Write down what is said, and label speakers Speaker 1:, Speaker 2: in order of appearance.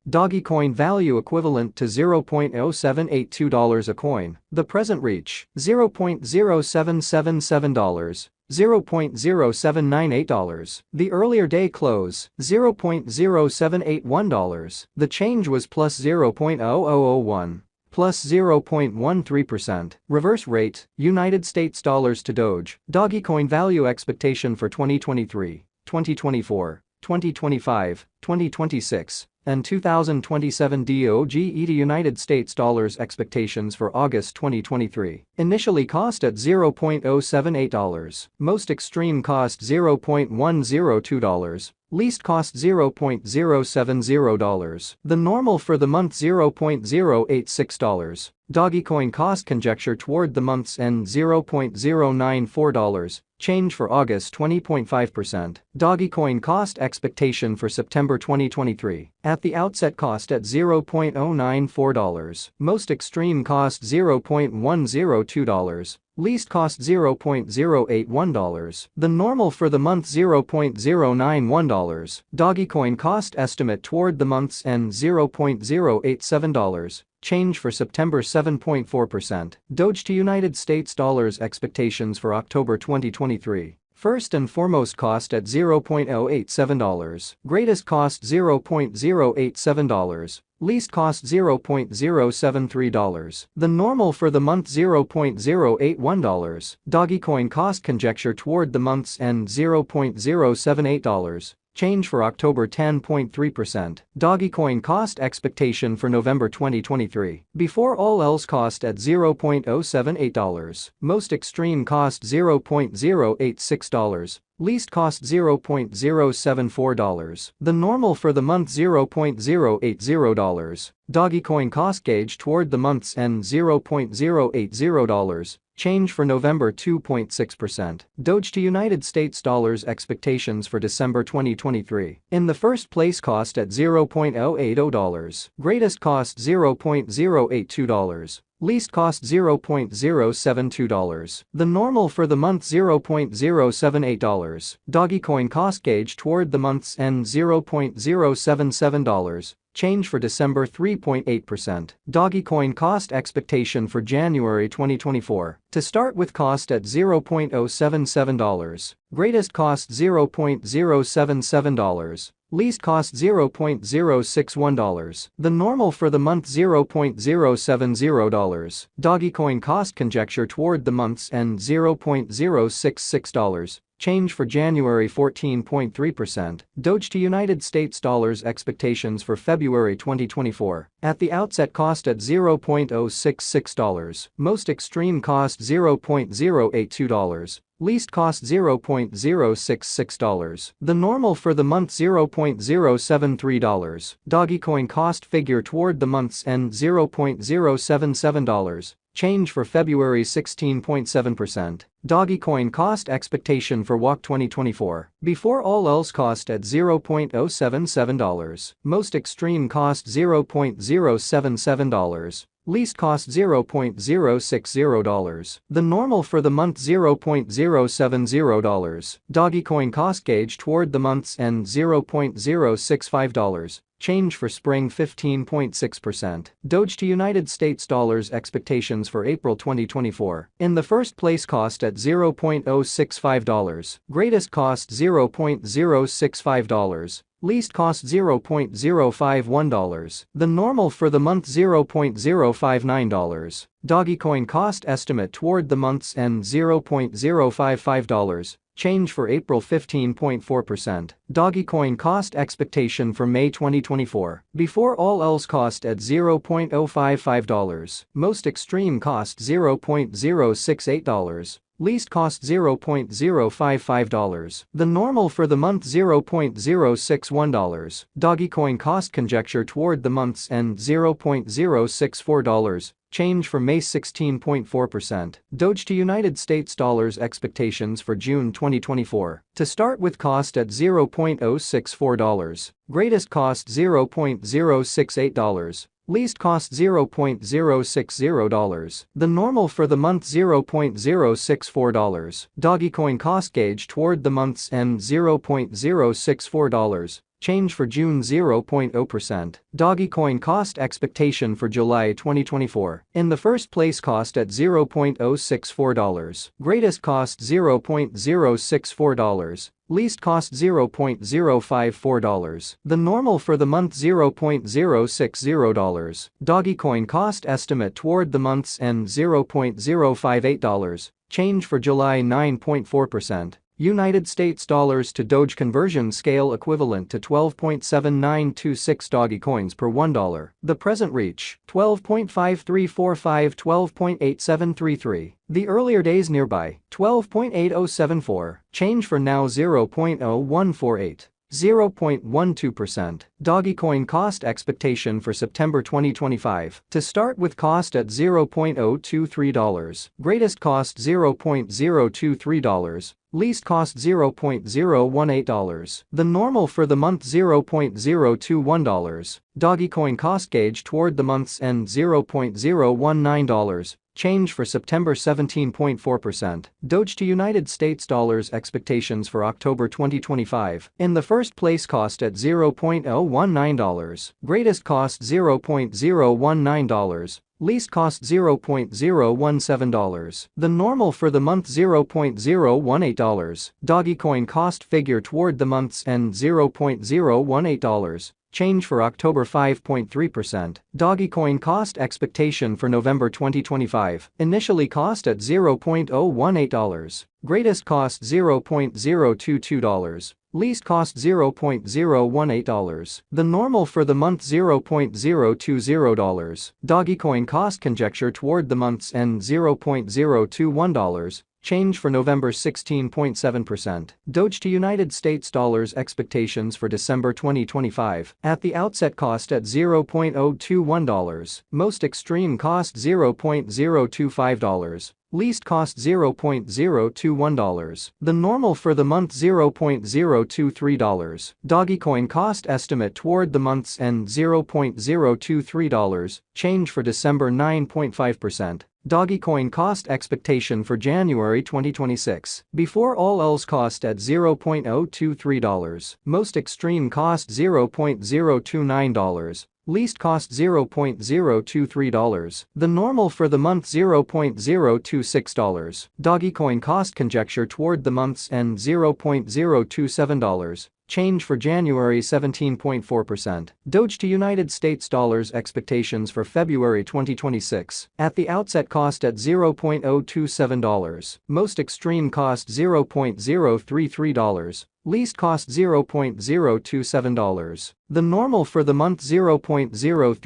Speaker 1: Dogecoin value equivalent to $0.0782 a coin. The present reach, $0.0777. $0.0798. The earlier day close, $0.0781. The change was plus 0.0001. Plus 0.13%. Reverse rate, United States dollars to Doge. Dogecoin value expectation for 2023, 2024, 2025, 2026, and 2027. Doge to United States dollars expectations for August 2023. Initially cost at $0.078. Most extreme cost $0.102. Least cost $0.070. The normal for the month $0.086. Dogecoin cost conjecture toward the month's end $0.094. Change for August 20.5%. Dogecoin cost expectation for September 2023. At the outset cost at $0.094. Most extreme cost $0.102. Least cost $0.081. The normal for the month $0.091. Dogecoin cost estimate toward the month's end $0.087. Change for September 7.4%. Doge to United States dollars expectations for October 2023. First and foremost cost at $0.087. Greatest cost $0.087. Least cost $0.073. The normal for the month $0.081. Dogecoin cost conjecture toward the month's end $0.078. Change for October 10.3%. Dogecoin cost expectation for November 2023. Before all else cost at $0.078. Most extreme cost $0.086. Least cost $0.074. The normal for the month $0.080. Dogecoin cost gauge toward the month's end $0.080. Change for November 2.6%. Doge to United States dollars expectations for December 2023. In the first place cost at $0.080. Greatest cost $0.082. Least cost $0.072. The normal for the month $0.078. Dogecoin cost gauge toward the month's end $0.077. Change for December 3.8%. Dogecoin cost expectation for January 2024. To start with cost at $0.077. Greatest cost $0.077. Least cost $0.061. The normal for the month $0.070. Dogecoin cost conjecture toward the month's end $0.066. Change for January 14.3%. Doge to United States dollars expectations for February 2024. At the outset cost at $0.066. Most extreme cost $0.082. Least cost $0.066. The normal for the month $0.073. Dogecoin cost figure toward the month's end $0.077. Change for February 16.7%. Dogecoin cost expectation for WOC 2024. Before all else cost at $0.077. Most extreme cost $0.077. Least cost $0.060. The normal for the month $0.070. Dogecoin cost gauge toward the month's end $0.065. Change for spring 15.6%. Doge to United States dollars expectations for April 2024. In the first place cost at $0.065. Greatest cost $0.065. Least cost $0.051. The normal for the month $0.059. Dogecoin cost estimate toward the month's end $0.055. Change for April 15.4%. Dogecoin cost expectation for May 2024. Before all else cost at $0.055. Most extreme cost $0.068. Least cost $0.055. The normal for the month $0.061. Dogecoin cost conjecture toward the month's end $0.064. Change for May 16.4%. Doge to United States dollars expectations for June 2024. To start with cost at $0.064. Greatest cost $0.068. Least cost $0.060. The normal for the month $0.064. Dogecoin cost gauge toward the month's end $0.064. change for June 0.0%. Dogecoin cost expectation for July 2024. In the first place, cost at $0.064, greatest cost $0.064, least cost $0.054. The normal for the month $0.060. Dogecoin cost estimate toward the month's end $0.058, change for July 9.4%. United States dollars to Doge conversion scale equivalent to 12.7926 Dogecoins per $1. The present reach, 12.5345, 12.8733. The earlier days nearby, 12.8074, change for now 0.0148. 0.12%. Dogecoin cost expectation for September 2025. To start with, cost at $0.023, greatest cost $0.023, least cost $0.018. The normal for the month $0.021. Dogecoin cost gauge toward the month's end $0.019. Change for September 17.4%. Doge to United States dollars expectations for October 2025. In the first place, cost at $0.019, greatest cost $0.019, least cost $0.017. The normal for the month $0.018. Dogecoin cost figure toward the month's end $0.018. Change for October 5.3%. Dogecoin cost expectation for November 2025. Initially cost at $0.018, greatest cost $0.022, least cost $0.018. The normal for the month $0.020. Dogecoin cost conjecture toward the month's end $0.021. Change for November 16.7%. Doge to United States dollars expectations for December 2025. At the outset, cost at $0.021, most extreme cost $0.025, least cost $0.021. The normal for the month $0.023. Dogecoin cost estimate toward the month's end $0.023. Change for December 9.5%. Dogecoin cost expectation for January 2026. Before all else, cost at $0.023, most extreme cost $0.029, least cost $0.023. The normal for the month $0.026. Dogecoin cost conjecture toward the month's end $0.027. Change for January 17.4%. Doge to United States dollars expectations for February 2026. At the outset, cost at $0.027, most extreme cost $0.033, least cost $0.027. The normal for the month $0.03.